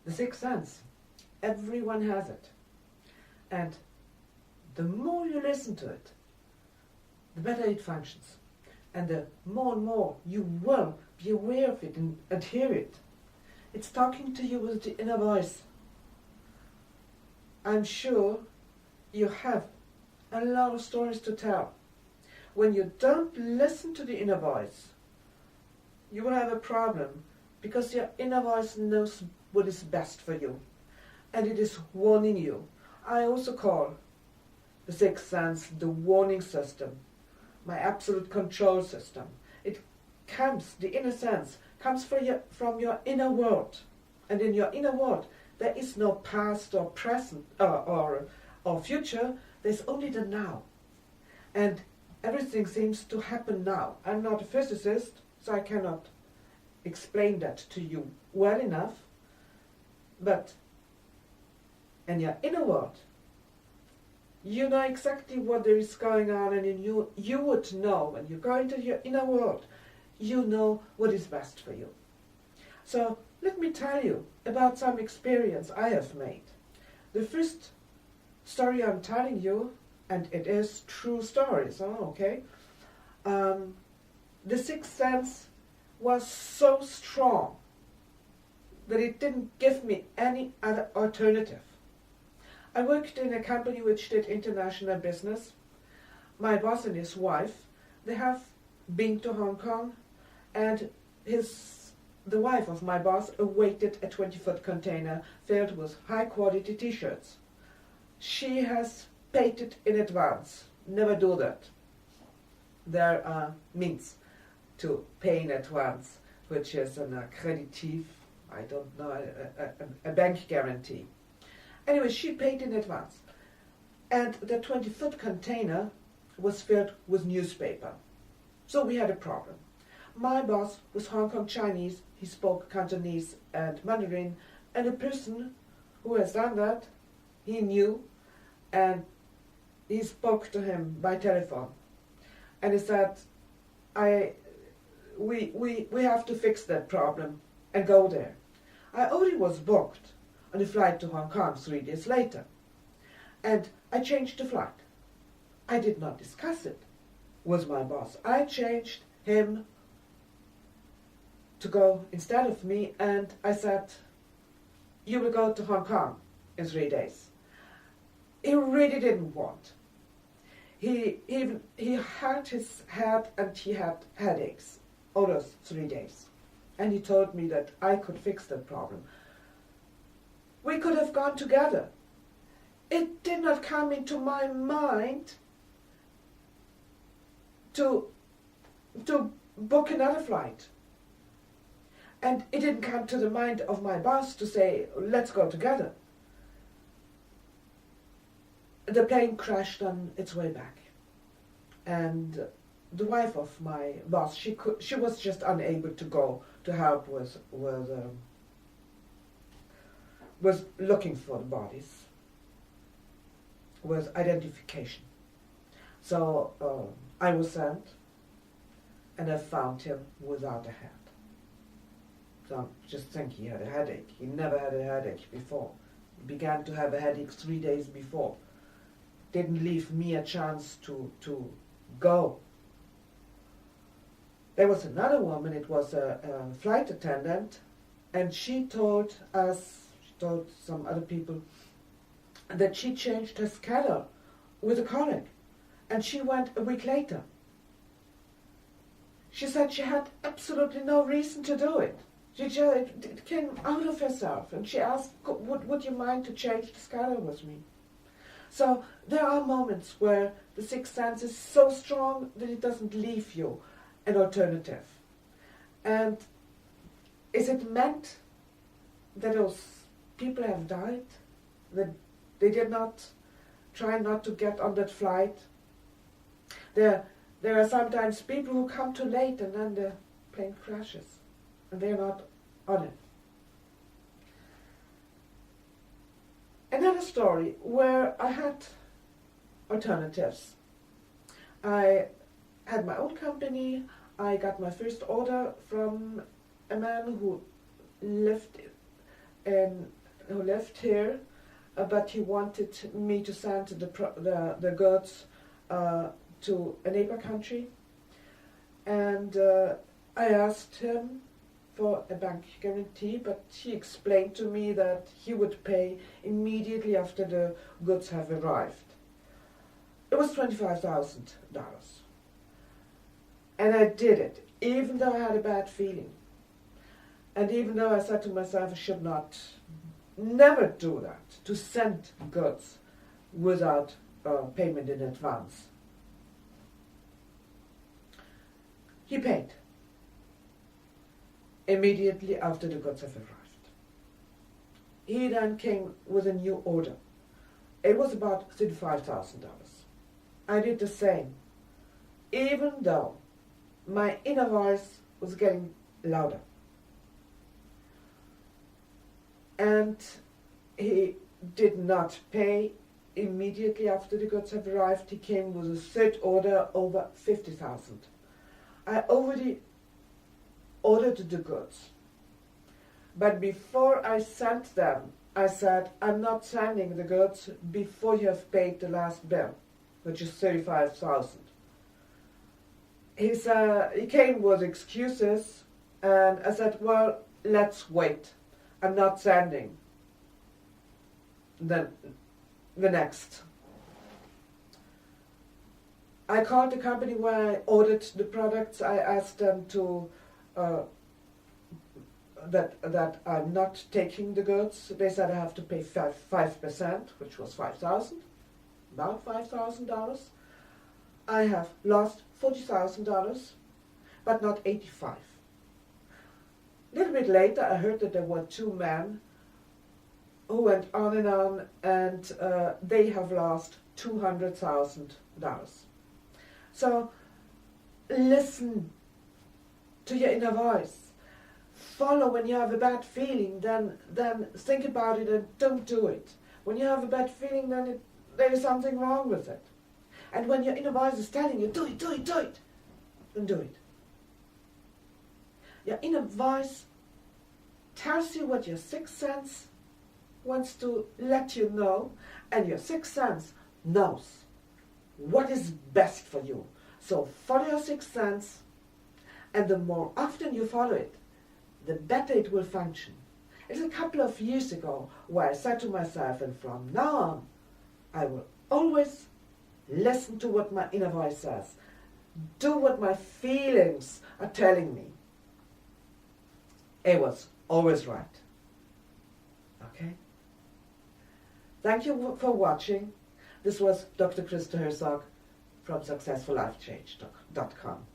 The sixth sense, everyone has it. And the more you listen to it, the better it functions. And the more and more you will be aware of it and hear it. It's talking to you with the inner voice. I'm sure you have a lot of stories to tell. When you don't listen to the inner voice, you will have a problem, because your inner voice knows what is best for you, and it is warning you. I also call the sixth sense the warning system, my absolute control system. It comes, the inner sense comes from your inner world, and in your inner world there is no past or present or future. There's only the now, and everything seems to happen now. I'm not a physicist, so I cannot explain that to you well enough, but in your inner world, you know exactly what there is going on, and you would know when you go into your inner world, you know what is best for you. So let me tell you about some experience I have made. The first story I'm telling you, and it is true stories, okay? The sixth sense was so strong that it didn't give me any other alternative. I worked in a company which did international business. My boss and his wife, they have been to Hong Kong, and the wife of my boss awaited a 20-foot container filled with high-quality t-shirts. She has paid it in advance. Never do that. There are means to pay in advance, which is an accreditive, I don't know, a bank guarantee. Anyway, she paid in advance. And the 20-foot container was filled with newspaper. So we had a problem. My boss was Hong Kong Chinese. He spoke Cantonese and Mandarin. And the person who has done that, he knew, and he spoke to him by telephone. And he said, we have to fix that problem and go there. I already was booked on a flight to Hong Kong 3 days later. And I changed the flight. I did not discuss it with my boss. I changed him to go instead of me, and I said, you will go to Hong Kong in 3 days. He really didn't want. He hurt his head, and he had headaches all those 3 days. And he told me that I could fix that problem. We could have gone together. It did not come into my mind to book another flight. And it didn't come to the mind of my boss to say, let's go together. The plane crashed on its way back. And the wife of my boss, she was just unable to go to help with looking for the bodies, with identification. So I was sent, and I found him without a head. So just think, he had a headache. He never had a headache before. He began to have a headache 3 days before. Didn't leave me a chance to go. There was another woman, it was a flight attendant, and she told some other people that she changed her schedule with a colleague, and she went a week later. She said she had absolutely no reason to do it. It came out of herself, and she asked, would you mind to change the schedule with me? So there are moments where the sixth sense is so strong that it doesn't leave you an alternative. And is it meant that those people have died? That they did not try not to get on that flight? There are sometimes people who come too late, and then the plane crashes and they're not on it. Another story where I had alternatives. I had my own company. I got my first order from a man who lived who lived here, but he wanted me to send the goods to a neighbor country. And I asked him for a bank guarantee, but he explained to me that he would pay immediately after the goods have arrived. It was $25,000. And I did it, even though I had a bad feeling. And even though I said to myself I should never do that, to send goods without payment in advance. He paid immediately after the goods have arrived. He then came with a new order. It was about $35,000. I did the same, even though my inner voice was getting louder. And he did not pay immediately after the goods have arrived. He came with a third order over $50,000. I already ordered the goods. But before I sent them, I said, I'm not sending the goods before you have paid the last bill, which is $35,000. He came with excuses, and I said, well, let's wait. I'm not sending the next. I called the company where I ordered the products. I asked them to that I'm not taking the goods. They said I have to pay 5%, which was $5,000, about $5,000. I have lost $40,000, but not 85. A little bit later, I heard that there were two men who went on, and they have lost $200,000. So listen to your inner voice. Follow when you have a bad feeling, then think about it and don't do it. When you have a bad feeling, then there is something wrong with it. And when your inner voice is telling you, do it, do it, do it, then do it. Your inner voice tells you what your sixth sense wants to let you know, and your sixth sense knows what is best for you. So follow your sixth sense, and the more often you follow it, the better it will function. It's a couple of years ago where I said to myself, and from now on, I will always listen to what my inner voice says. Do what my feelings are telling me. It was always right. Okay? Thank you for watching. This was Dr. Christa Herzog from SuccessfulLifeChange.com.